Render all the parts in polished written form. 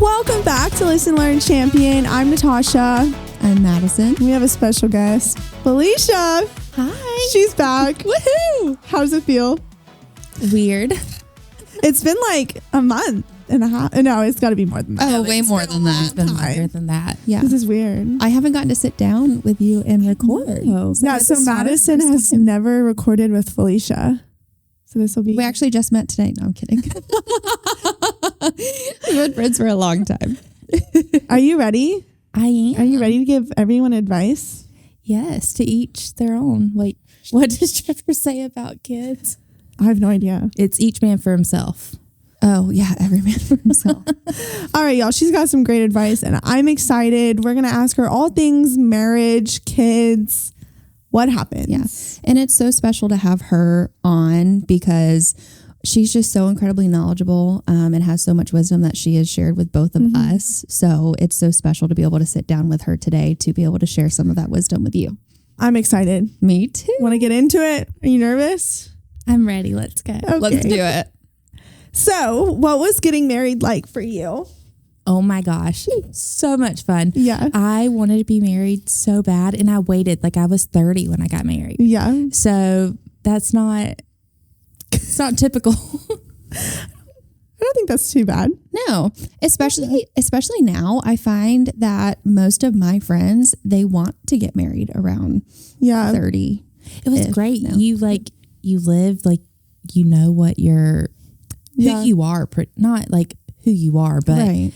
Welcome back to Listen, Learn, Champion. I'm Natasha. I'm Madison. We have a special guest, Felisha. Hi. She's back. Woohoo! How does it feel? Weird. It's been like a month and a half. No, it's got to be more than that. Oh, way more than that. It's been longer than that. Yeah. This is weird. I haven't gotten to sit down with you and record. Yeah, so Madison has never recorded with Felisha. So this will be... We actually just met today. No, I'm kidding. We've been friends for a long time. Are you ready? I am. Are you ready to give everyone advice? Yes, to each their own. Wait, what does Trevor say about kids? I have no idea. It's each man for himself. Oh, yeah, every man for himself. All right, y'all. She's got some great advice, and I'm excited. We're going to ask her all things marriage, kids, what happens. Yeah. And it's so special to have her on because she's just so incredibly knowledgeable and has so much wisdom that she has shared with both of us. So it's so special to be able to sit down with her today to be able to share some of that wisdom with you. I'm excited. Me too. Want to get into it? Are you nervous? I'm ready. Let's go. Okay. Let's do it. So, what was getting married like for you? Oh my gosh. So much fun. Yeah. I wanted to be married so bad and I waited. Like I was 30 when I got married. Yeah. So it's not typical. I don't think that's too bad. No, especially now I find that most of my friends, they want to get married around 30. It was great. No. You live like, you know what you're, who you are, not like who you are, but right.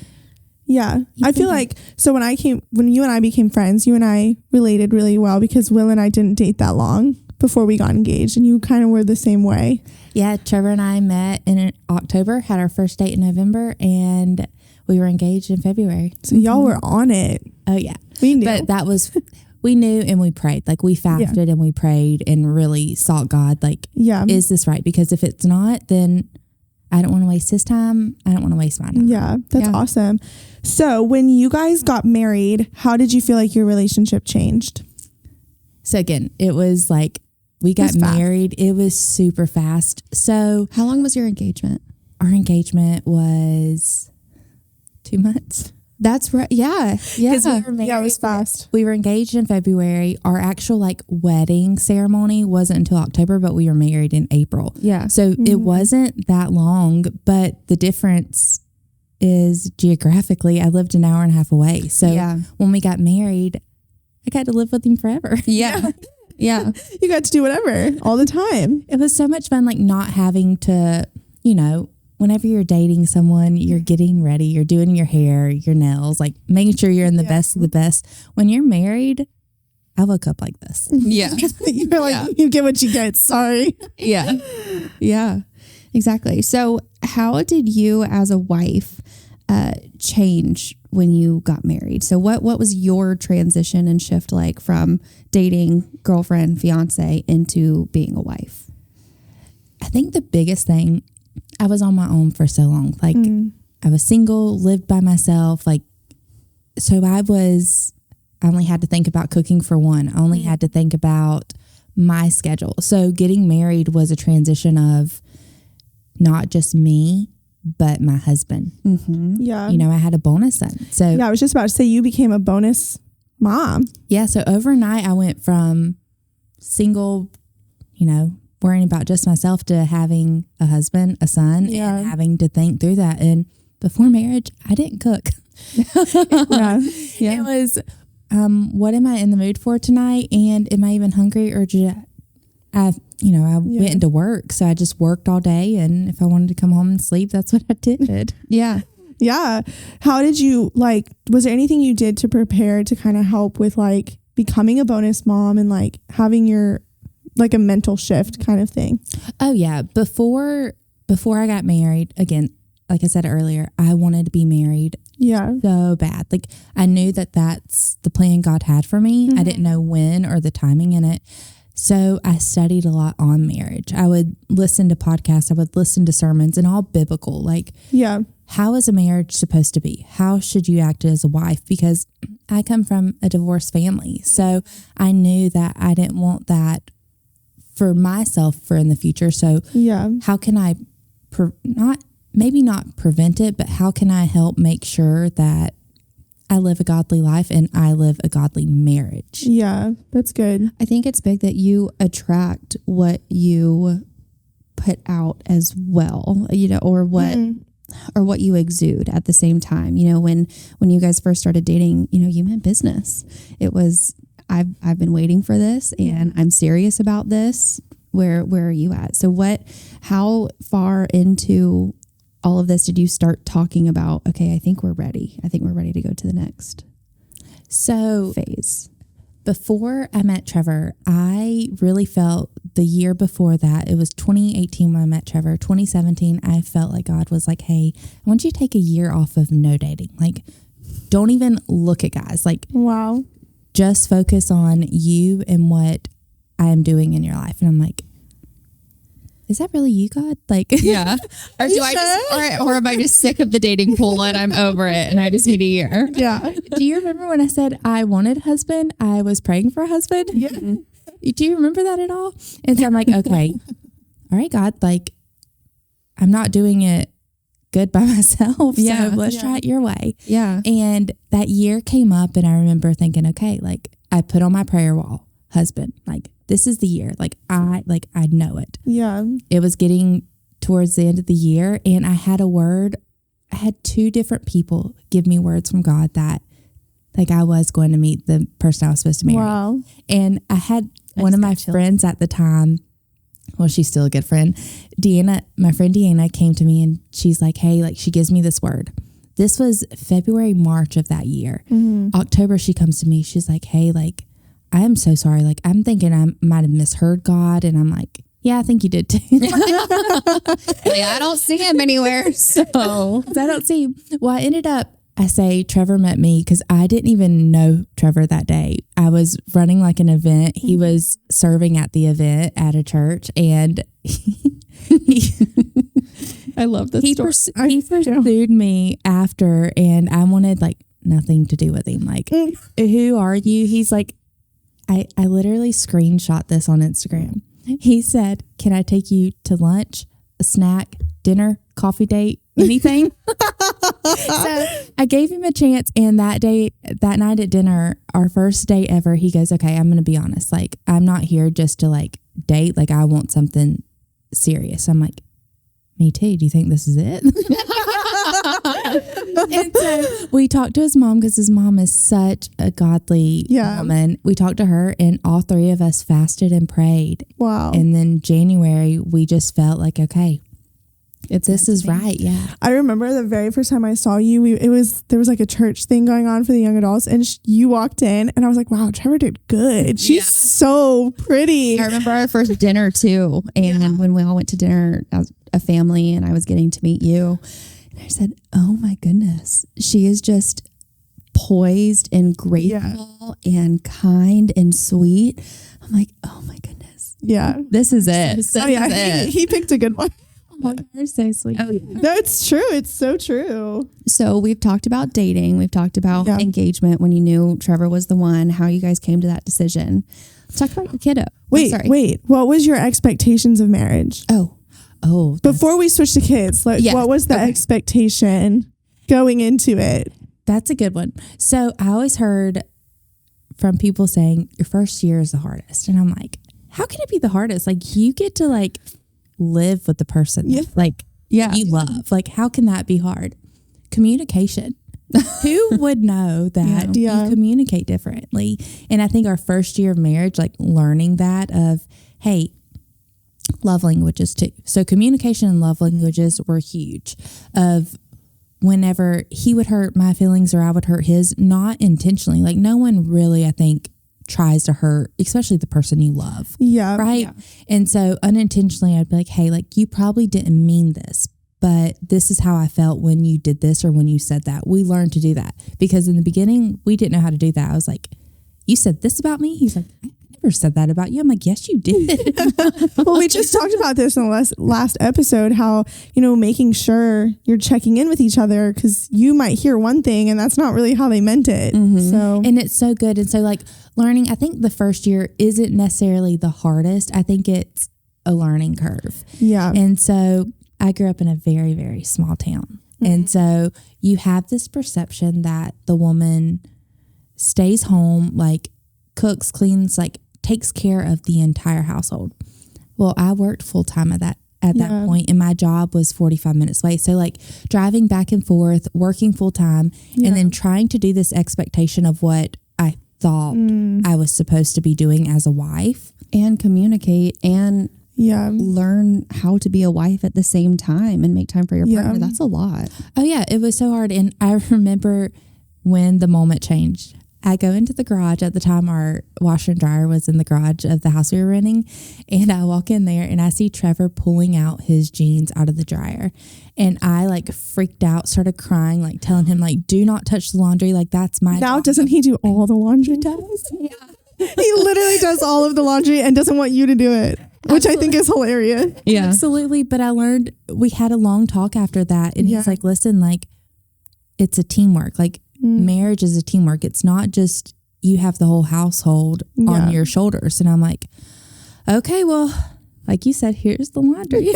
Yeah. I feel like, so when you and I became friends, you and I related really well because Will and I didn't date that long before we got engaged, and you kind of were the same way. Yeah. Trevor and I met in October, had our first date in November, and we were engaged in February. So y'all were on it. Oh yeah. We knew. But we knew and we prayed. Like we fasted and we prayed and really sought God. Like, is this right? Because if it's not, then I don't want to waste his time. I don't want to waste my time. Yeah, that's awesome. So when you guys got married, how did you feel like your relationship changed? So again, it was like we got married. It was super fast. So how long was your engagement? Our engagement was 2 months. That's right. Yeah. Yeah. We were married, it was fast. We were engaged in February. Our actual wedding ceremony wasn't until October, but we were married in April. Yeah. So it wasn't that long, but the difference is geographically, I lived an hour and a half away. So when we got married, I got to live with him forever. Yeah. Yeah. You got to do whatever all the time. It was so much fun, not having to, whenever you're dating someone, you're getting ready, you're doing your hair, your nails, making sure you're in the best of the best. When you're married, I look up like this. Yeah. You're like, you get what you get. Sorry. Yeah. Yeah, exactly. So how did you as a wife change when you got married? So what was your transition and shift like from dating, girlfriend, fiance into being a wife? I think the biggest thing, I was on my own for so long. I was single, lived by myself. So I only had to think about cooking for one. I only had to think about my schedule. So getting married was a transition of not just me, but my husband. Mm-hmm. Yeah. I had a bonus son. So yeah, I was just about to say you became a bonus mom. Yeah. So overnight I went from single, worrying about just myself to having a husband, a son, and having to think through that. And before marriage, I didn't cook. It was, what am I in the mood for tonight? And am I even hungry? Or I went into work. So I just worked all day. And if I wanted to come home and sleep, that's what I did. Yeah. Yeah. How did you, was there anything you did to prepare to kind of help with becoming a bonus mom and having your a mental shift kind of thing? Oh yeah. Before I got married, again, like I said earlier, I wanted to be married so bad. I knew that that's the plan God had for me. I didn't know when or the timing in it. So I studied a lot on marriage. I would listen to podcasts. I would listen to sermons and all biblical. How is a marriage supposed to be? How should you act as a wife? Because I come from a divorced family. So I knew that I didn't want that for myself for in the future. So how can I not maybe not prevent it, but how can I help make sure that I live a godly life and I live a godly marriage? Yeah, that's good. I think it's big that you attract what you put out as well, or what you exude at the same time. When you guys first started dating, you meant business. It was, I've been waiting for this and I'm serious about this. Where are you at? So how far into all of this did you start talking about, okay, I think we're ready. I think we're ready to go to the next phase. Before I met Trevor, I really felt the year before that, it was 2018 when I met Trevor. 2017, I felt like God was like, hey, I want you to take a year off of no dating. Like, don't even look at guys. Like, wow, just focus on you and what I am doing in your life. And I'm like, is that really you, God? Like, yeah. Or or am I just sick of the dating pool and I'm over it and I just need a year? Yeah. Do you remember when I said I wanted a husband? I was praying for a husband. Yeah. Do you remember that at all? And so I'm like, okay, all right, God, like, I'm not doing it good by myself. Yeah. So let's try it your way. Yeah. And that year came up and I remember thinking, okay, like I put on my prayer wall, husband, like this is the year. Like I know it. Yeah. It was getting towards the end of the year and I had a word. I had 2 different people give me words from God that like I was going to meet the person I was supposed to marry. Wow. And I had one of my friends at the time, well, she's still a good friend, Deanna, my friend Deanna came to me and she's like, hey, like she gives me this word. This was February, March of that year. Mm-hmm. October, she comes to me. She's like, hey, like, I am so sorry. Like, I'm thinking I might have misheard God. And I'm like, yeah, I think you did too. I don't see him anywhere. So I don't see him. Well, I ended up, I say Trevor met me because I didn't even know Trevor that day. I was running like an event. He was serving at the event at a church and I love this story. He pursued me after and I wanted like nothing to do with him. Like, who are you? He's like, I literally screenshot this on Instagram. He said, can I take you to lunch, a snack, dinner, coffee date, anything? So I gave him a chance. And that night at dinner, our first day ever, he goes, okay, I'm going to be honest. Like, I'm not here just to like date. Like, I want something serious. I'm like, me too. Do you think this is it? And so we talked to his mom because his mom is such a godly woman. We talked to her and all 3 of us fasted and prayed. Wow. And then January, we just felt like, okay, this is right. Yeah. I remember the very first time I saw you, there was like a church thing going on for the young adults and you walked in and I was like, wow, Trevor did good. She's so pretty. I remember our first dinner too. And when we all went to dinner as a family and I was getting to meet you, and I said, oh my goodness, she is just poised and grateful and kind and sweet. I'm like, oh my goodness. Yeah. This is it. He picked a good one. Oh, you're so sweet. Oh, yeah. That's true. It's so true. So we've talked about dating. We've talked about engagement when you knew Trevor was the one, how you guys came to that decision. Let's talk about your kiddo. Wait. What was your expectations of marriage? Oh. Before we switch to kids, what was the expectation going into it? That's a good one. So I always heard from people saying your first year is the hardest. And I'm like, how can it be the hardest? Like you get to like live with the person you love. Like how can that be hard? Communication. Who would know that you communicate differently? And I think our first year of marriage, like learning that of, hey, love languages too. So communication and love languages were huge. Of whenever he would hurt my feelings or I would hurt his, not intentionally. Like no one really, I think, tries to hurt, especially the person you love. Yeah. Right. Yeah. And so unintentionally, I'd be like, hey, like you probably didn't mean this, but this is how I felt when you did this or when you said that. We learned to do that because in the beginning, we didn't know how to do that. I was like, you said this about me? He's like, I never said that about you. I'm like, yes, you did. Well, we just talked about this in the last episode, how, making sure you're checking in with each other because you might hear one thing and that's not really how they meant it. Mm-hmm. So, and it's so good. And so like learning, I think the first year isn't necessarily the hardest. I think it's a learning curve. Yeah. And so I grew up in a very, very small town. And so you have this perception that the woman stays home, like cooks, cleans, like takes care of the entire household. Well, I worked full time at that point, and my job was 45 minutes away. So like driving back and forth, working full time, and then trying to do this expectation of what I thought I was supposed to be doing as a wife. And communicate and learn how to be a wife at the same time and make time for your partner. That's a lot. Oh yeah, it was so hard. And I remember when the moment changed. I go into the garage. At the time, our washer and dryer was in the garage of the house we were renting. And I walk in there and I see Trevor pulling out his jeans out of the dryer. And I like freaked out, started crying, like telling him like, do not touch the laundry. Like that's my Now job. doesn't he do all the laundry? Yeah. He literally does all of the laundry and doesn't want you to do it, which I think is hilarious. Yeah, absolutely. But I learned, we had a long talk after that. And he's like, listen, like it's a teamwork. Like marriage is a teamwork. It's not just you have the whole household on your shoulders. And I'm like, okay, well, like you said, here's the laundry.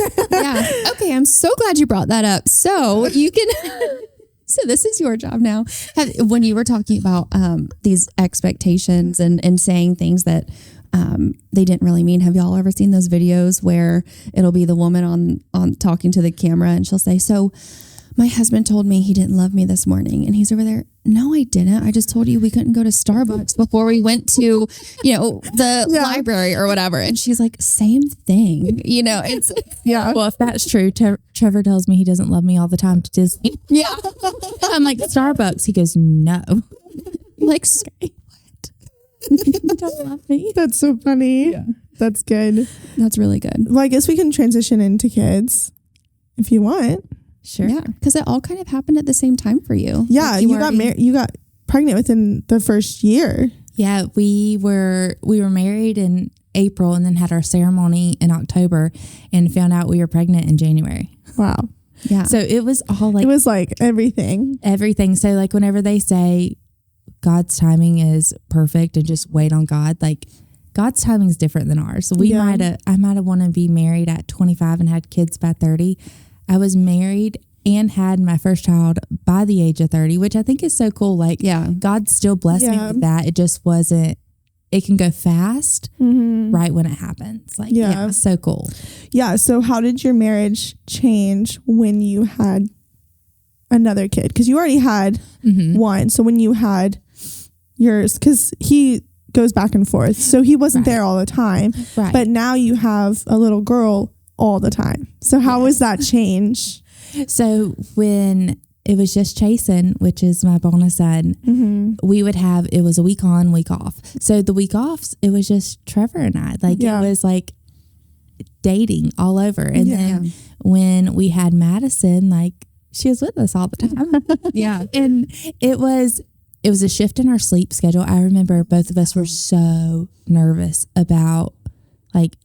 Okay. I'm so glad you brought that up. So you can... So this is your job now. When you were talking about these expectations and saying things that they didn't really mean, have y'all ever seen those videos where it'll be the woman on talking to the camera and she'll say, so my husband told me he didn't love me this morning, and he's over there, no, I didn't. I just told you we couldn't go to Starbucks before we went to, the library or whatever. And she's like, same thing. It's Well, if that's true, Trevor tells me he doesn't love me all the time to Disney. Yeah. I'm like, Starbucks. He goes, no. Like, what? You don't love me. That's so funny. Yeah. That's good. That's really good. Well, I guess we can transition into kids if you want. Sure. Yeah, because it all kind of happened at the same time for you. Yeah, like you got married. You got pregnant within the first year. Yeah, we were married in April and then had our ceremony in October and found out we were pregnant in January. Wow. Yeah. So it was all like... It was like everything. Everything. So like whenever they say God's timing is perfect and just wait on God, like God's timing is different than ours. So I might have wanted to be married at 25 and had kids by 30. I was married and had my first child by the age of 30, which I think is so cool. Like, God still blessed me with that. It just wasn't, it can go fast right when it happens. Like, so cool. Yeah. So how did your marriage change when you had another kid? Because you already had one. So when you had yours, because he goes back and forth. So he wasn't there all the time. Right. But now you have a little girl all the time. So how was that change? So when it was just Chasen, which is my bonus son, we would have, it was a week on, week off. So the week offs, it was just Trevor and I. Like it was like dating all over. And then when we had Madison, like she was with us all the time. And it was a shift in our sleep schedule. I remember both of us were so nervous about like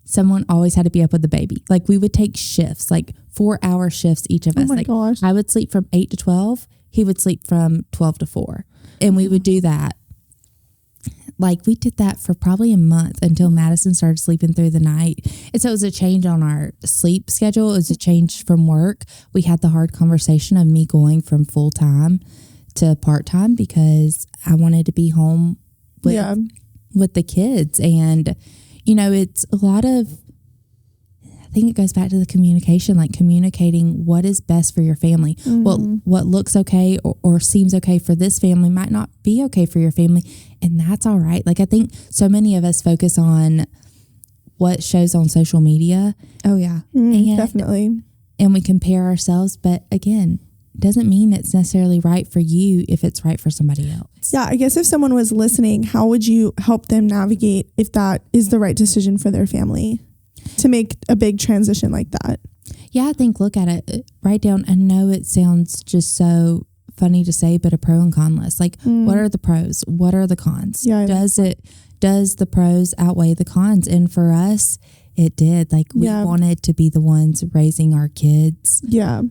someone always had to be up with the baby. Like we would take shifts, like 4-hour shifts each of us. Oh my gosh. I would sleep from 8 to 12. He would sleep from 12 to 4. And we would do that. Like we did that for probably a month until Madison started sleeping through the night. And so it was a change on our sleep schedule. It was a change from work. We had the hard conversation of me going from full time to part time because I wanted to be home with the kids. And it's a lot of, I think it goes back to the communication, like communicating what is best for your family. What looks okay or seems okay for this family might not be okay for your family. And that's all right. Like I think so many of us focus on what shows on social media. Oh yeah. Definitely. And we compare ourselves. But again, doesn't mean it's necessarily right for you if it's right for somebody else. Yeah, I guess if someone was listening, how would you help them navigate if that is the right decision for their family to make a big transition like that? Yeah, I think look at it, write down. I know it sounds just so funny to say, but a pro and con list. Like what are the pros? What are the cons? Yeah, does the pros outweigh the cons? And for us, it did. Like we wanted to be the ones raising our kids. Yeah.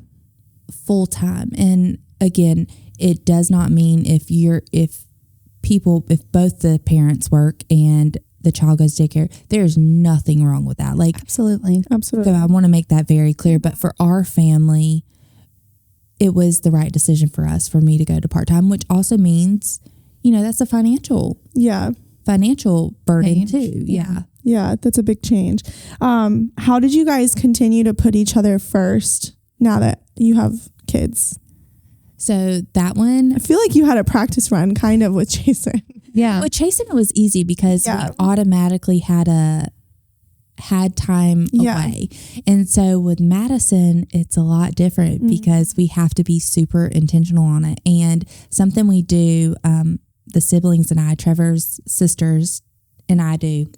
Full time. And again, it does not mean if both the parents work and the child goes to daycare, there's nothing wrong with that. Like, Absolutely. so I want to make that very clear. But for our family, it was the right decision for us, for me to go to part-time, which also means, that's a financial burden Change. too. Yeah. Yeah, that's a big change. How did you guys continue to put each other first now that you have kids? So that one, I feel like you had a practice run kind of with Jason. Yeah. with Chasen, it was easy because we automatically had time away. And so with Madison, it's a lot different because we have to be super intentional on it. And something we do, the siblings and I, Trevor's sisters and I do,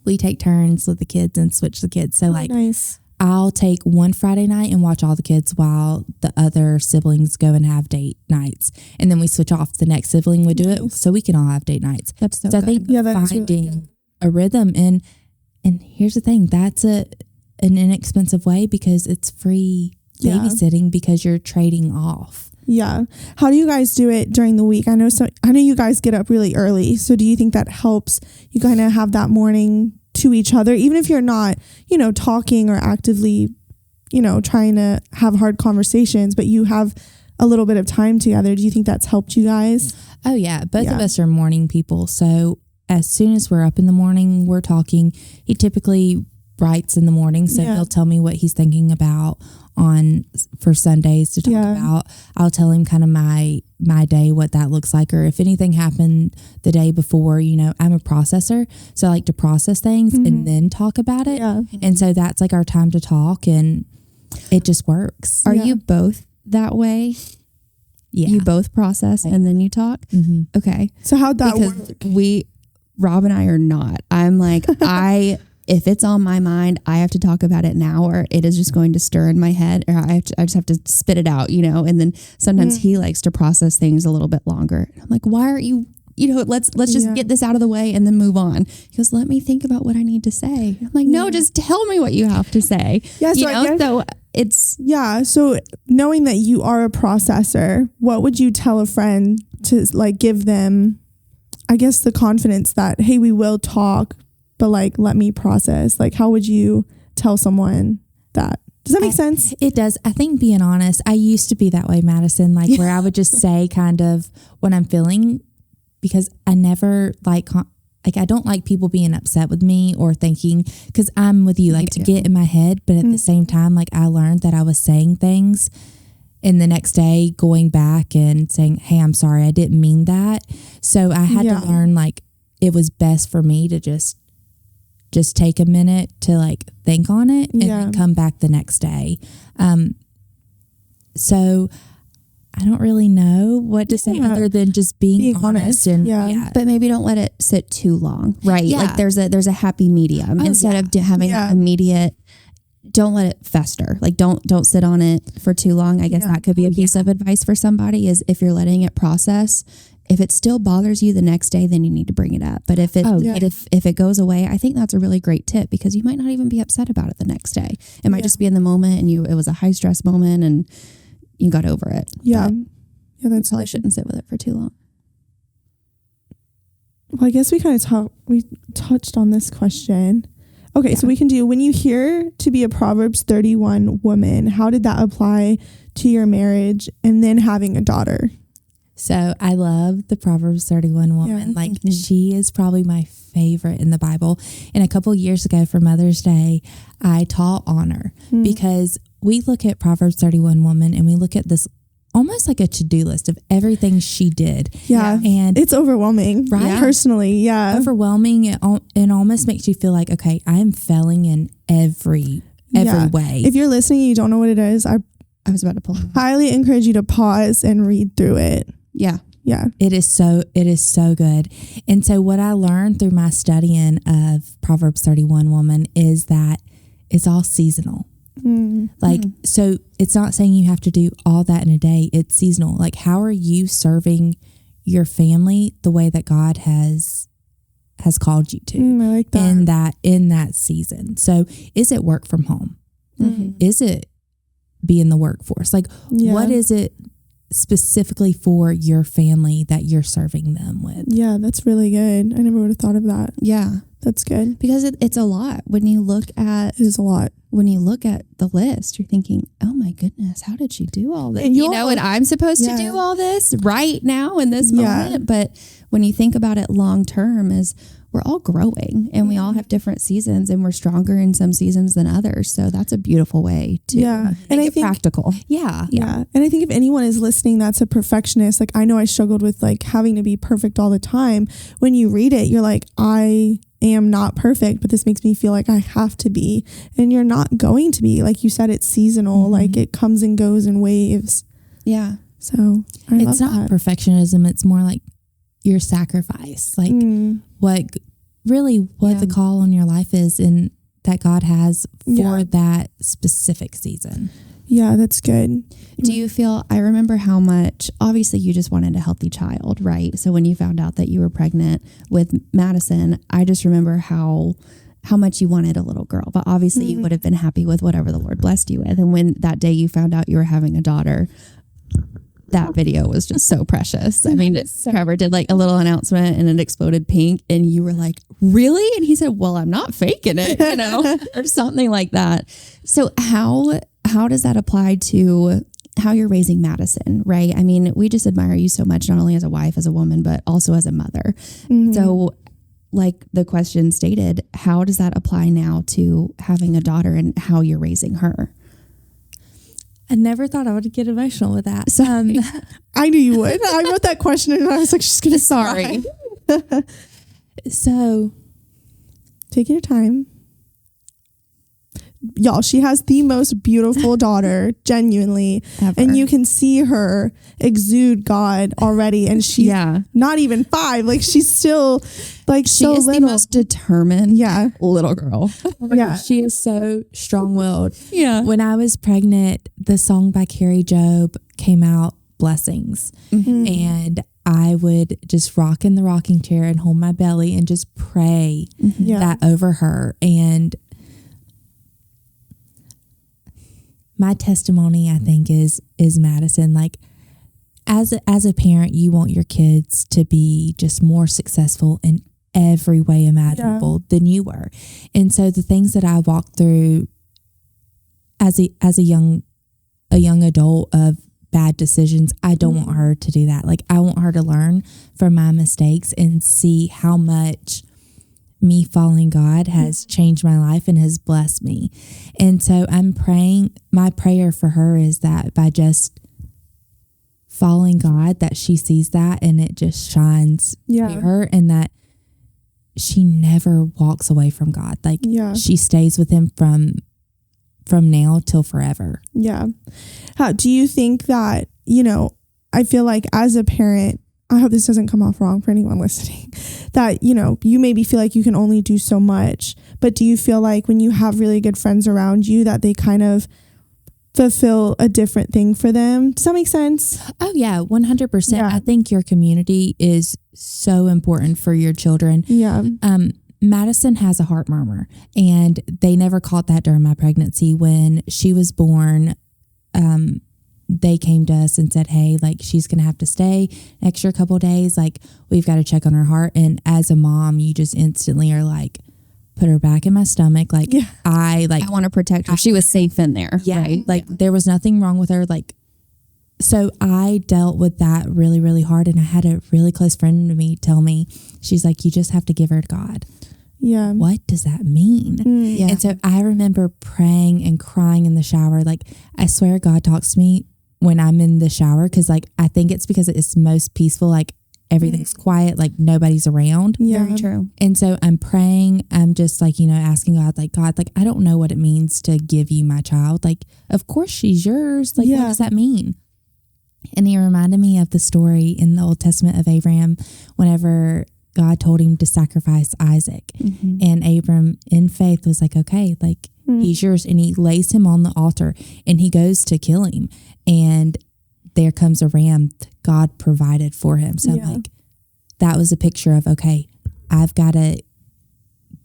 we take turns with the kids and switch the kids. So Nice. I'll take one Friday night and watch all the kids while the other siblings go and have date nights. And then we switch off. The next sibling would do it so we can all have date nights. That's so I good. think that's finding really a rhythm. And here's the thing, that's an inexpensive way because it's free babysitting because you're trading off. Yeah. How do you guys do it during the week? I know you guys get up really early. So do you think that helps you kind of have that morning to each other, even if you're not, talking or actively, trying to have hard conversations, but you have a little bit of time together? Do you think that's helped you guys? Oh yeah. Both of us are morning people. So as soon as we're up in the morning, we're talking. He typically writes in the morning. So he'll tell me what he's thinking about for Sundays to talk about. I'll tell him kind of my day, what that looks like, or if anything happened the day before. I'm a processor, so I like to process things and then talk about it. And so that's like our time to talk, and it just works. Are you both that way? Yeah. You both process and then you talk? Mm-hmm. Okay. So how'd that work? Rob and I are not. I'm like, if it's on my mind, I have to talk about it now, or it is just going to stir in my head, or I just have to spit it out, and then sometimes he likes to process things a little bit longer. I'm like, why aren't you, let's just get this out of the way and then move on. He goes, let me think about what I need to say. I'm like, no, just tell me what you have to say. Yeah. So So knowing that you are a processor, what would you tell a friend to give them, I guess, the confidence that, hey, we will talk, but let me process? How would you tell someone that? Does that make sense? It does. I think being honest, I used to be that way, Madison, where I would just say kind of what I'm feeling, because I never I don't like people being upset with me or thinking, because I'm with you, to get in my head. But at the same time, I learned that I was saying things and the next day going back and saying, hey, I'm sorry, I didn't mean that. So I had to learn, it was best for me to just take a minute to think on it and then come back the next day. So I don't really know what to say other than just being honest. And but maybe don't let it sit too long, right? Yeah. There's a happy medium. Instead of having immediate, don't let it fester. Don't sit on it for too long. I guess that could be a piece of advice for somebody, is if you're letting it process, if it still bothers you the next day, then you need to bring it up. But if it goes away, I think that's a really great tip, because you might not even be upset about it the next day. It might just be in the moment, and it was a high stress moment and you got over it. Yeah. But That's probably shouldn't sit with it for too long. Well, I guess we touched on this question. Okay. So we can do, when you hear to be a Proverbs 31 woman, how did that apply to your marriage and then having a daughter? So I love the Proverbs 31 woman. She is probably my favorite in the Bible. And a couple years ago for Mother's Day, I taught on her because we look at Proverbs 31 woman and we look at this almost like a to-do list of everything she did. Yeah. And it's overwhelming, right? Personally. Yeah. Overwhelming. It almost makes you feel like, okay, I am failing in every way. If you're listening and you don't know what it is, I was about to pull. highly encourage you to pause and read through it. Yeah. Yeah. It is so good. And so what I learned through my studying of Proverbs 31 woman is that it's all seasonal. So it's not saying you have to do all that in a day. It's seasonal. How are you serving your family the way that God has called you to? I like that. In that season. So is it work from home? Is it be in the workforce? What is it specifically for your family that you're serving them with. Yeah, that's really good. I never would have thought of that. Yeah. That's good. Because it's a lot. When you look at It is a lot. When you look at the list, you're thinking, oh my goodness, how did she do all this? And And I'm supposed to do all this right now in this moment. But when you think about it long term, is we're all growing and we all have different seasons and we're stronger in some seasons than others. So that's a beautiful way to and I think practical. Yeah. And I think if anyone is listening that's a perfectionist, like I know I struggled with like having to be perfect all the time. When you read it, you're like, I am not perfect, but this makes me feel like I have to be. And you're not going to be. Like you said, it's seasonal. Like it comes and goes in waves. Yeah. So it's not perfectionism. It's more like your sacrifice. Like what the call on your life is and that God has for that specific season. Yeah, that's good. Do you feel, I remember how much, obviously you just wanted a healthy child, right? So when you found out that you were pregnant with Madison, I just remember how much you wanted a little girl, but obviously you would have been happy with whatever the Lord blessed you with. And when that day you found out you were having a daughter, that video was just so precious. I mean, Trevor did like a little announcement and it exploded pink and you were like, really? And he said, well, I'm not faking it, or something like that. So how does that apply to how you're raising Madison, right? I mean, we just admire you so much, not only as a wife, as a woman, but also as a mother. So like the question stated, how does that apply now to having a daughter and how you're raising her? I never thought I would get emotional with that. I knew you would. I wrote that question and I was like, she's going to sorry. So take your time. Y'all, she has the most beautiful daughter, genuinely. Ever. And you can see her exude God already. And she's not even 5. Like she's still like she is little. The most determined little girl. She is so strong-willed. Yeah. When I was pregnant, the song by Carrie Job came out, Blessings. And I would just rock in the rocking chair and hold my belly and just pray that over her. And my testimony, I think, is Madison. Like, as a parent, you want your kids to be just more successful in every way imaginable than you were. And so the things that I walked through as a young adult of bad decisions, I don't want her to do that. Like, I want her to learn from my mistakes and see how much me following God has changed my life and has blessed me. And so I'm praying, my prayer for her is that by just following God, that she sees that and it just shines through her, and that she never walks away from God. Like she stays with him from now till forever. Yeah. How do you think that, I feel like as a parent, I hope this doesn't come off wrong for anyone listening, that, you maybe feel like you can only do so much, but do you feel like when you have really good friends around you that they kind of fulfill a different thing for them? Does that make sense? Oh yeah, 100%. Yeah. I think your community is so important for your children. Yeah. Madison has a heart murmur, and they never caught that during my pregnancy. When she was born, they came to us and said, hey, like, she's going to have to stay an extra couple of days. Like, we've got to check on her heart. And as a mom, you just instantly are like, put her back in my stomach. Like, I want to protect her. She was safe in there. Yeah. Right? Like there was nothing wrong with her. Like, so I dealt with that really, really hard. And I had a really close friend to me tell me, she's like, you just have to give her to God. Yeah. What does that mean? Yeah. And so I remember praying and crying in the shower. Like, I swear God talks to me when I'm in the shower, because like I think it's because it's most peaceful, like everything's quiet, like nobody's around. Yeah. Very true. And so I'm praying, I'm just like, asking God, like, I don't know what it means to give you my child. Like, of course she's yours. Like, what does that mean? And he reminded me of the story in the Old Testament of Abraham, whenever God told him to sacrifice Isaac. And Abram in faith was like, okay, like he's yours. And he lays him on the altar and he goes to kill him. And there comes a ram God provided for him. So I'm like, that was a picture of, okay, I've got to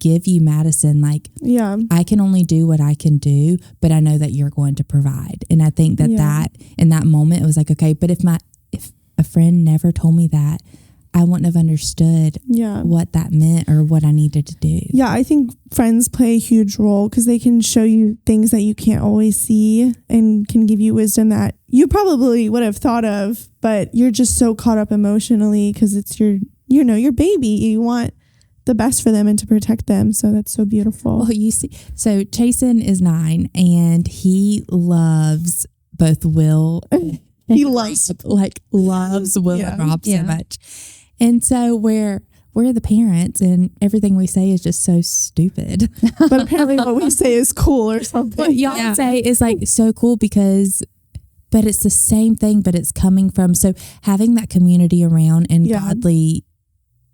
give you Madison. Like, Yeah. I can only do what I can do, but I know that you're going to provide. And I think that that in that moment, it was like, okay, but if a friend never told me that, I wouldn't have understood what that meant or what I needed to do. Yeah, I think friends play a huge role because they can show you things that you can't always see and can give you wisdom that you probably would have thought of, but you're just so caught up emotionally because it's your baby. You want the best for them and to protect them. So that's so beautiful. Well, you see, so Chasen is 9 and he loves both Will. He loves Will and Rob so much. And so we're the parents and everything we say is just so stupid. But apparently what we say is cool or something. What y'all say is like so cool but it's the same thing, but it's coming from, so having that community around and godly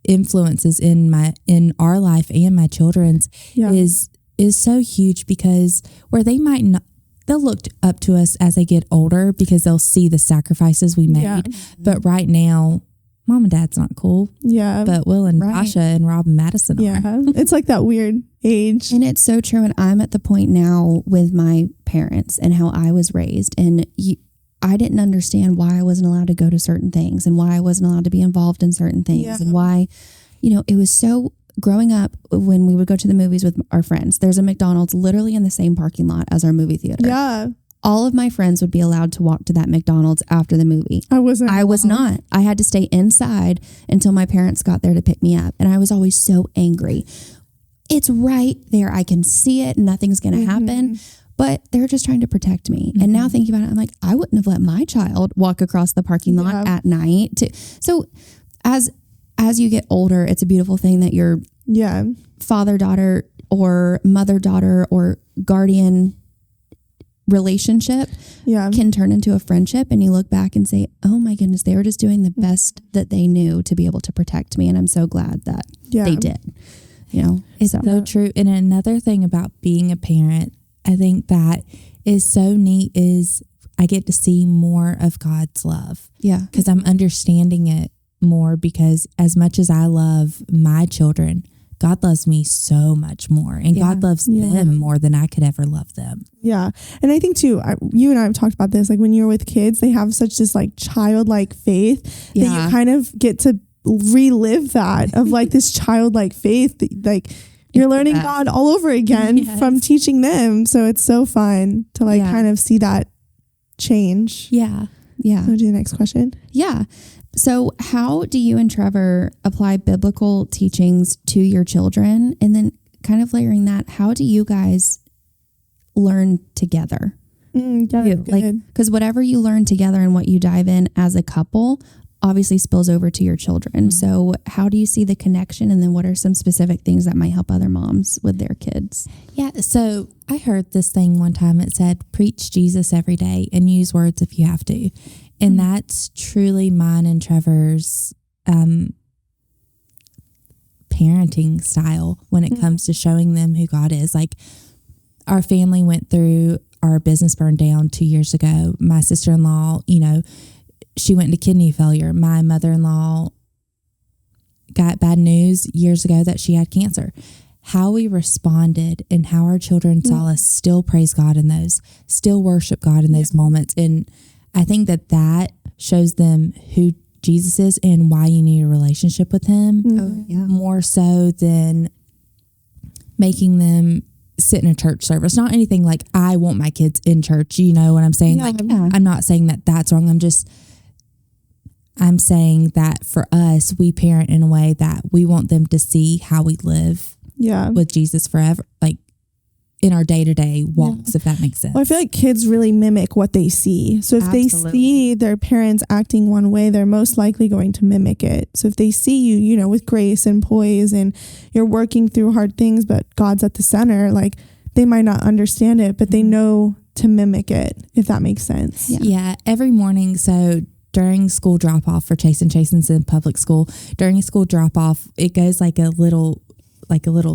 influences in our life and my children's is so huge, because where they might not, they'll look up to us as they get older because they'll see the sacrifices we made. Yeah. But right now, Mom and Dad's not cool. Yeah. But Will and Tasha and Rob and Madison are. Yeah. It's like that weird age. And it's so true. And I'm at the point now with my parents and how I was raised. And I didn't understand why I wasn't allowed to go to certain things and why I wasn't allowed to be involved in certain things and why, it was so... Growing up, when we would go to the movies with our friends, there's a McDonald's literally in the same parking lot as our movie theater. Yeah. All of my friends would be allowed to walk to that McDonald's after the movie. I was not. I had to stay inside until my parents got there to pick me up. And I was always so angry. It's right there. I can see it. Nothing's going to happen. But they're just trying to protect me. And now thinking about it, I'm like, I wouldn't have let my child walk across the parking lot at night. So as you get older, it's a beautiful thing that your father-daughter or mother-daughter or guardian relationship can turn into a friendship, and you look back and say, oh my goodness, they were just doing the best that they knew to be able to protect me, and I'm so glad that they did. It's so true. And another thing about being a parent, I think that is so neat is I get to see more of God's love. Yeah. Because I'm understanding it more, because as much as I love my children, God loves me so much more, and God loves them more than I could ever love them. Yeah. And I think too, you and I have talked about this, like when you're with kids, they have such this like childlike faith that you kind of get to relive that of like this childlike faith that, like, you're learning God all over again from teaching them. So it's so fun to like kind of see that change. Yeah. Yeah. So do the next question. Yeah. So how do you and Trevor apply biblical teachings to your children? And then kind of layering that, how do you guys learn together? Because whatever you learn together and what you dive in as a couple obviously spills over to your children. So how do you see the connection? And then what are some specific things that might help other moms with their kids? Yeah. So I heard this thing one time. It said, preach Jesus every day and use words if you have to. And that's truly mine and Trevor's parenting style when it comes to showing them who God is. Like, our family went through, our business burned down 2 years ago. My sister-in-law, she went into kidney failure. My mother-in-law got bad news years ago that she had cancer. How we responded and how our children saw us still praise God in those, still worship God in those moments. And I think that shows them who Jesus is and why you need a relationship with him more so than making them sit in a church service. Not anything like I want my kids in church. You know what I'm saying? I'm not saying that that's wrong. I'm saying that for us, we parent in a way that we want them to see how we live with Jesus forever. Like, in our day-to-day walks, if that makes sense. Well, I feel like kids really mimic what they see. So if they see their parents acting one way, they're most likely going to mimic it. So if they see you, with grace and poise and you're working through hard things, but God's at the center, like, they might not understand it, but they know to mimic it, if that makes sense. Yeah. Every morning, so during school drop-off for Chasen's in public school, during a school drop-off, it goes like a little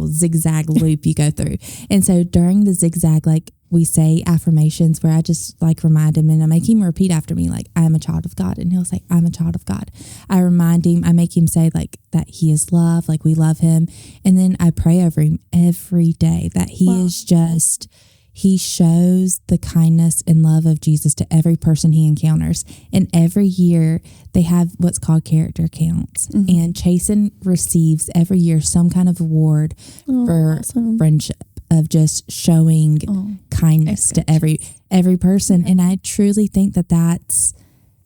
zigzag loop you go through. And so during the zigzag, like, we say affirmations where I just like remind him and I make him repeat after me, like, I am a child of God. And he'll say, I'm a child of God. I remind him, I make him say like that he is loved, like we love him. And then I pray over him every day that he is just, he shows the kindness and love of Jesus to every person he encounters. And every year they have what's called character counts. And Chasen receives every year some kind of award for friendship, of just showing kindness to every person. And I truly think that that's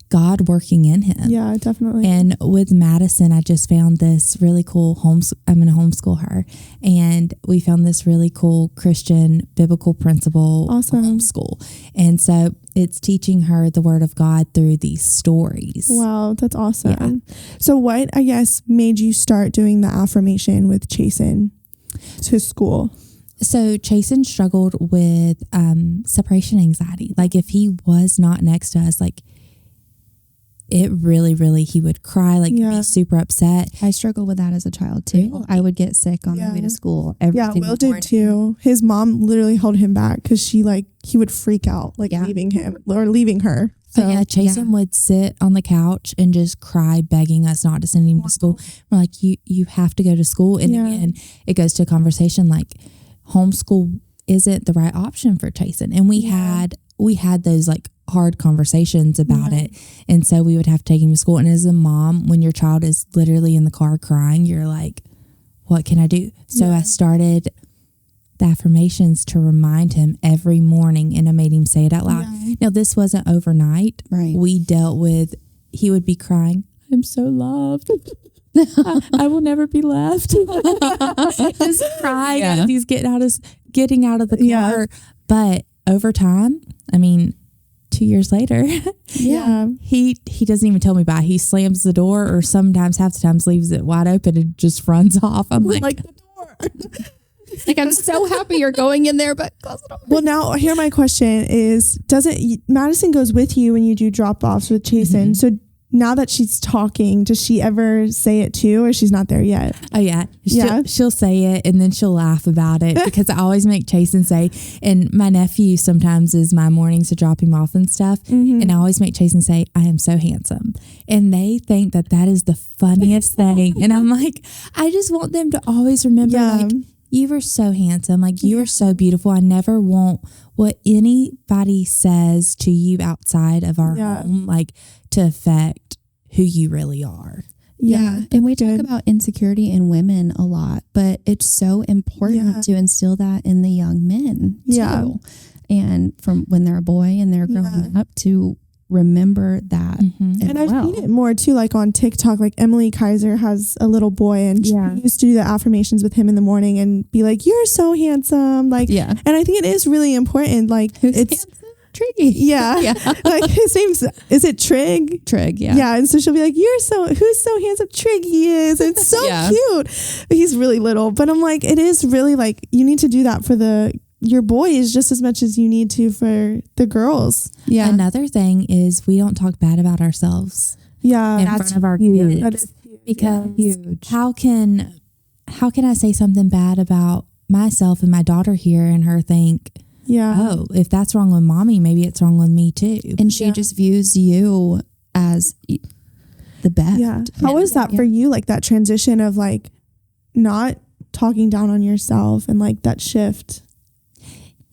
God working in him. Yeah, definitely. And with Madison, I just found this really cool I'm going to homeschool her. And we found this really cool Christian biblical principle homeschool. And so it's teaching her the word of God through these stories. Wow, that's awesome. Yeah. So what, I guess, made you start doing the affirmation with Chasen to school? So Chasen struggled with separation anxiety. Like if he was not next to us, like it really, he would cry, like be super upset. I struggled with that as a child too. Really? I would get sick on the way to school every single morning. Will did too. His mom literally held him back because he would freak out, leaving him or leaving her. So Chasen would sit on the couch and just cry, begging us not to send him to school. We're like, you have to go to school. And again, it goes to a conversation like homeschool isn't the right option for Chasen. And we had those like hard conversations about it. And so we would have to take him to school. And as a mom, when your child is literally in the car crying, you're like, what can I do? So I started the affirmations to remind him every morning, and I made him say it out loud. Now, this wasn't overnight. Right. We dealt with, he would be crying, I'm so loved. I will never be left. Just crying as he's getting out of the car. Yeah. But over time, I mean, 2 years later, he doesn't even tell me bye. He slams the door, or sometimes half the times leaves it wide open and just runs off. I'm like the door. Like, I'm so happy you're going in there, but close the door. Well, now here my question is: Madison goes with you when you do drop offs with Chasen? So now that she's talking, does she ever say it too, or she's not there yet? Oh yeah. She'll say it and then she'll laugh about it because I always make Chasen say, and my nephew sometimes is my mornings to drop him off and stuff. And I always make Chasen say, I am so handsome. And they think that is the funniest thing. And I'm like, I just want them to always remember like, you were so handsome. Like you are so beautiful. I never want what anybody says to you outside of our home, like to affect who you really are. Yeah. And we talk about insecurity in women a lot, but it's so important to instill that in the young men too. And from when they're a boy and they're growing up to remember that. And I've seen it more too, like on TikTok, like Emily Kaiser has a little boy and she used to do the affirmations with him in the morning and be like, you're so handsome. Like, and I think it is really important. Like it's Triggy. Yeah. Like his name's, is it Trig? Trig, yeah. Yeah. And so she'll be like, who's so handsome Trig he is. It's so cute. He's really little. But I'm like, it is really like, you need to do that for your boys just as much as you need to for the girls. Yeah. Another thing is we don't talk bad about ourselves. Yeah. In front of our kids. That is huge. Because huge. How can I say something bad about myself and my daughter here and her think, oh, if that's wrong with mommy, maybe it's wrong with me too. And she just views you as the best. Yeah. How was that for you? Like that transition of like not talking down on yourself and like that shift?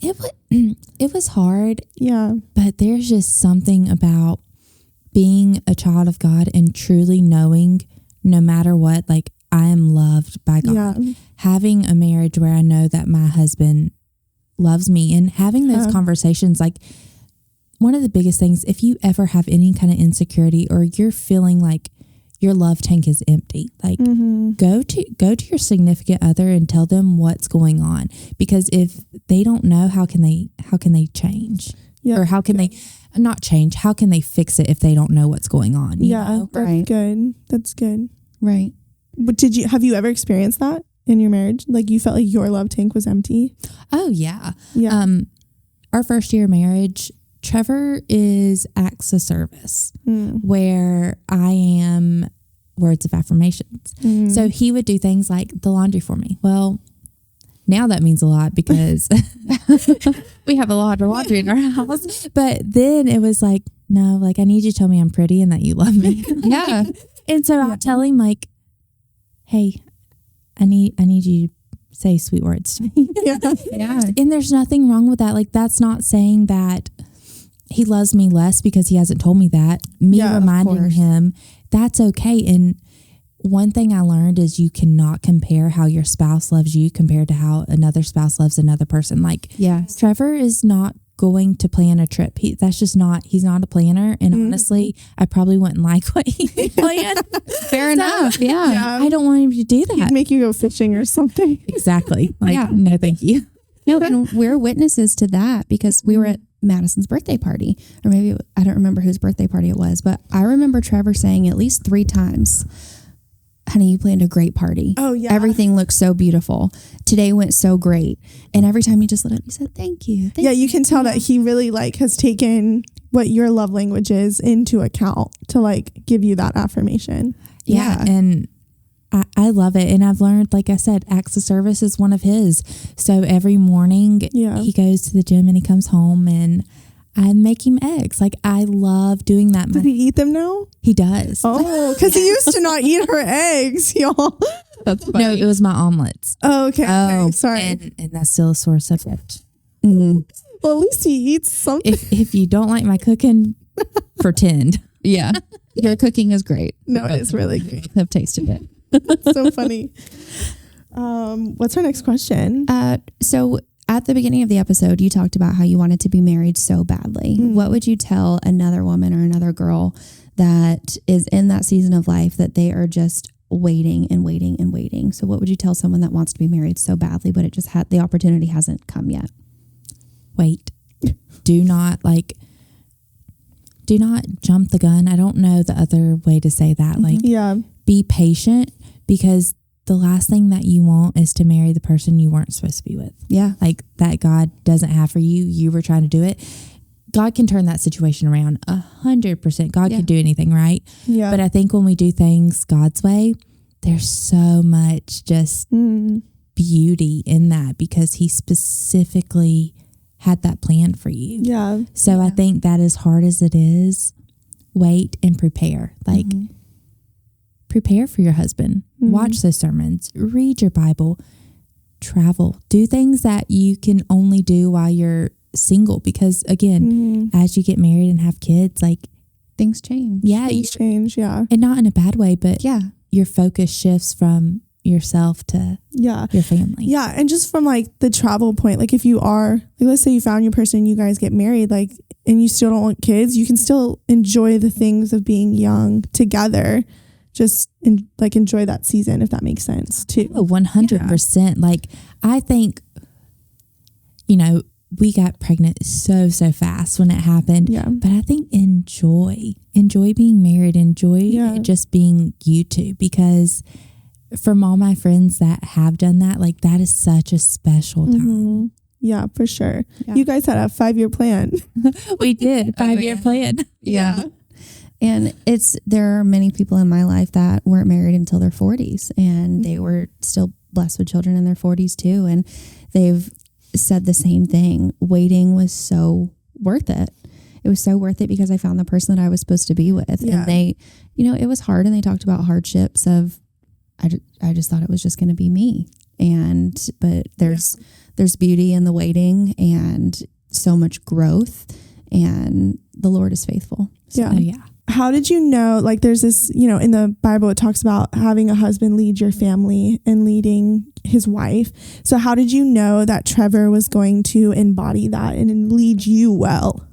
It was hard. Yeah. But there's just something about being a child of God and truly knowing no matter what, like I am loved by God. Yeah. Having a marriage where I know that my husband loves me and having those conversations, like one of the biggest things, if you ever have any kind of insecurity or you're feeling like your love tank is empty, like go to your significant other and tell them what's going on, because if they don't know, how can they change? Or how can they not change? How can they fix it if they don't know what's going on? You know? That's good. Right. But have you ever experienced that in your marriage? Like you felt like your love tank was empty? Oh yeah. Yeah. Our first year of marriage, Trevor is acts of service where I am words of affirmations. So he would do things like the laundry for me. Well, now that means a lot because we have a lot of laundry in our house. But then it was like, no, like I need you to tell me I'm pretty and that you love me. Yeah. And so I'll tell him like, hey, I need you to say sweet words to me. Yeah. And there's nothing wrong with that. Like that's not saying that he loves me less because he hasn't told me that. Me reminding him that's okay. And one thing I learned is you cannot compare how your spouse loves you compared to how another spouse loves another person. Like Trevor is not going to plan a trip. He's not a planner. And honestly, I probably wouldn't like what he planned. Fair enough. Yeah. I don't want him to do that. He'd make you go fishing or something. Exactly. Like, no, thank you. No, and we're witnesses to that because we were at Madison's birthday party, or maybe I don't remember whose birthday party it was, but I remember Trevor saying at least 3 times, honey, you planned a great party. Oh, yeah. Everything looks so beautiful. Today went so great. And every time he just lit up, he said, thank you. You can tell that he really like has taken what your love language is into account to like give you that affirmation. Yeah. And I love it. And I've learned, like I said, acts of service is one of his. So every morning he goes to the gym and he comes home and I make him eggs. Like I love doing that. Does he eat them now? He does. Oh, because he used to not eat her eggs, y'all. That's funny. No, it was my omelets. Oh, okay. Okay. Sorry. And that's still a sore subject. Mm-hmm. Well, at least he eats something. If you don't like my cooking, pretend. Yeah. Your cooking is great. No, it's really great. I've tasted it. So funny. What's our next question? So at the beginning of the episode, you talked about how you wanted to be married so badly. What would you tell another woman or another girl that is in that season of life that they are just waiting and waiting and waiting? So what would you tell someone that wants to be married so badly, but it just the opportunity hasn't come yet? Wait. Do not jump the gun. I don't know the other way to say that. Like, be patient, because the last thing that you want is to marry the person you weren't supposed to be with. Yeah. Like that God doesn't have for you. You were trying to do it. God can turn that situation around 100%. God can do anything, right? Yeah. But I think when we do things God's way, there's so much just beauty in that because he specifically had that plan for you. Yeah. So I think that as hard as it is, wait and prepare. Like, prepare for your husband. Watch those sermons. Read your Bible. Travel. Do things that you can only do while you're single. Because again, as you get married and have kids, like things change. Yeah, things change. Yeah, and not in a bad way, but yeah, your focus shifts from yourself to your family. Yeah, and just from like the travel point, like if you are, like, let's say you found your person, you guys get married, like, and you still don't want kids, you can still enjoy the things of being young together. Just enjoy that season, if that makes sense too. 100%. Like, I think, we got pregnant so fast when it happened. Yeah. But I think enjoy being married, enjoy just being you two, because from all my friends that have done that, like that is such a special time. Yeah, for sure. Yeah. You guys had a 5-year plan. We did. 5-year plan. Yeah. And there are many people in my life that weren't married until their 40s, and they were still blessed with children in their 40s too. And they've said the same thing. Waiting was so worth it. It was so worth it because I found the person that I was supposed to be with. Yeah. And they, it was hard, and they talked about hardships of, I just thought it was just going to be me. But there's beauty in the waiting and so much growth, and the Lord is faithful. So, yeah. How did you know, like there's this, in the Bible, it talks about having a husband lead your family and leading his wife. So how did you know that Trevor was going to embody that and lead you well?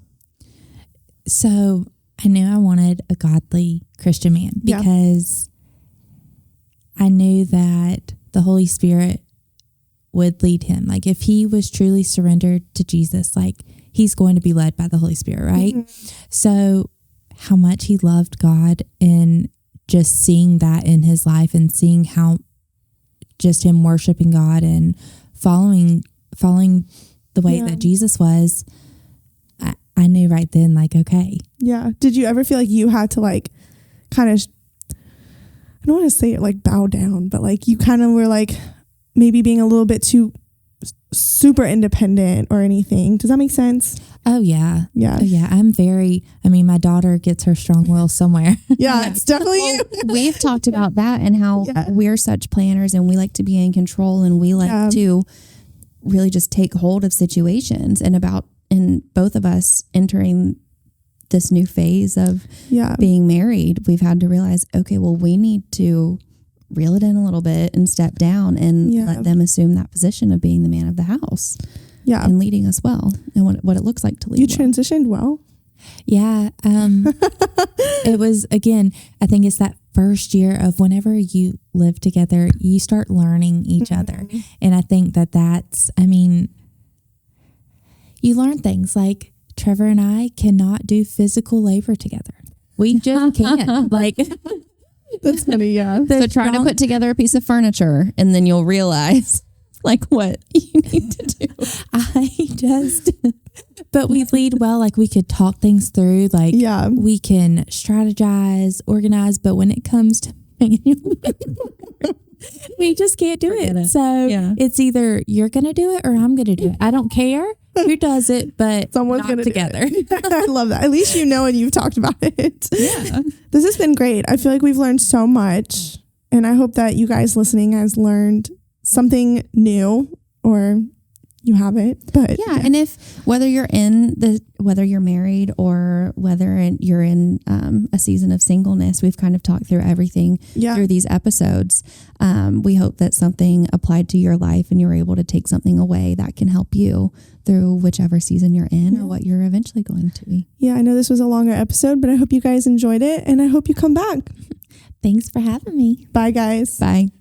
So I knew I wanted a godly Christian man because I knew that the Holy Spirit would lead him. Like if he was truly surrendered to Jesus, like he's going to be led by the Holy Spirit, right? So how much he loved God, and just seeing that in his life, and seeing how just him worshiping God and following the way that Jesus was, I knew right then, like, okay. Yeah. Did you ever feel like you had to like kind of, I don't want to say it like bow down, but like you kind of were like maybe being a little bit too super independent or anything. Does that make sense? Oh yeah. Yeah. Oh yeah. My daughter gets her strong will somewhere. Yeah, it's definitely you. We've talked about that and how Yeah. we're such planners and we like to be in control and we like to really just take hold of situations, and both of us entering this new phase of being married, we've had to realize, okay, well, we need to reel it in a little bit and step down and let them assume that position of being the man of the house. Yeah. And leading us well, and what it looks like to lead. You transitioned well. Yeah. It was, again, I think it's that first year of whenever you live together, you start learning each other. And I think you learn things like Trevor and I cannot do physical labor together. We just can't. That's funny. Yeah. So try to put together a piece of furniture and then you'll realize what you need to do. But we lead well. We could talk things through. We can strategize, organize. But when it comes to manual labor, we just can't do it. So it's either you're going to do it or I'm going to do it. I don't care who does it, but someone's going to together. I love that. At least you know and you've talked about it. Yeah. This has been great. I feel like we've learned so much, and I hope that you guys listening has learned something new, or you haven't. But and whether you're married or whether you're in a season of singleness, we've kind of talked through everything through these episodes. We hope that something applied to your life and you're able to take something away that can help you through whichever season you're in or what you're eventually going to be. Yeah, I know this was a longer episode, but I hope you guys enjoyed it, and I hope you come back. Thanks for having me. Bye, guys. Bye.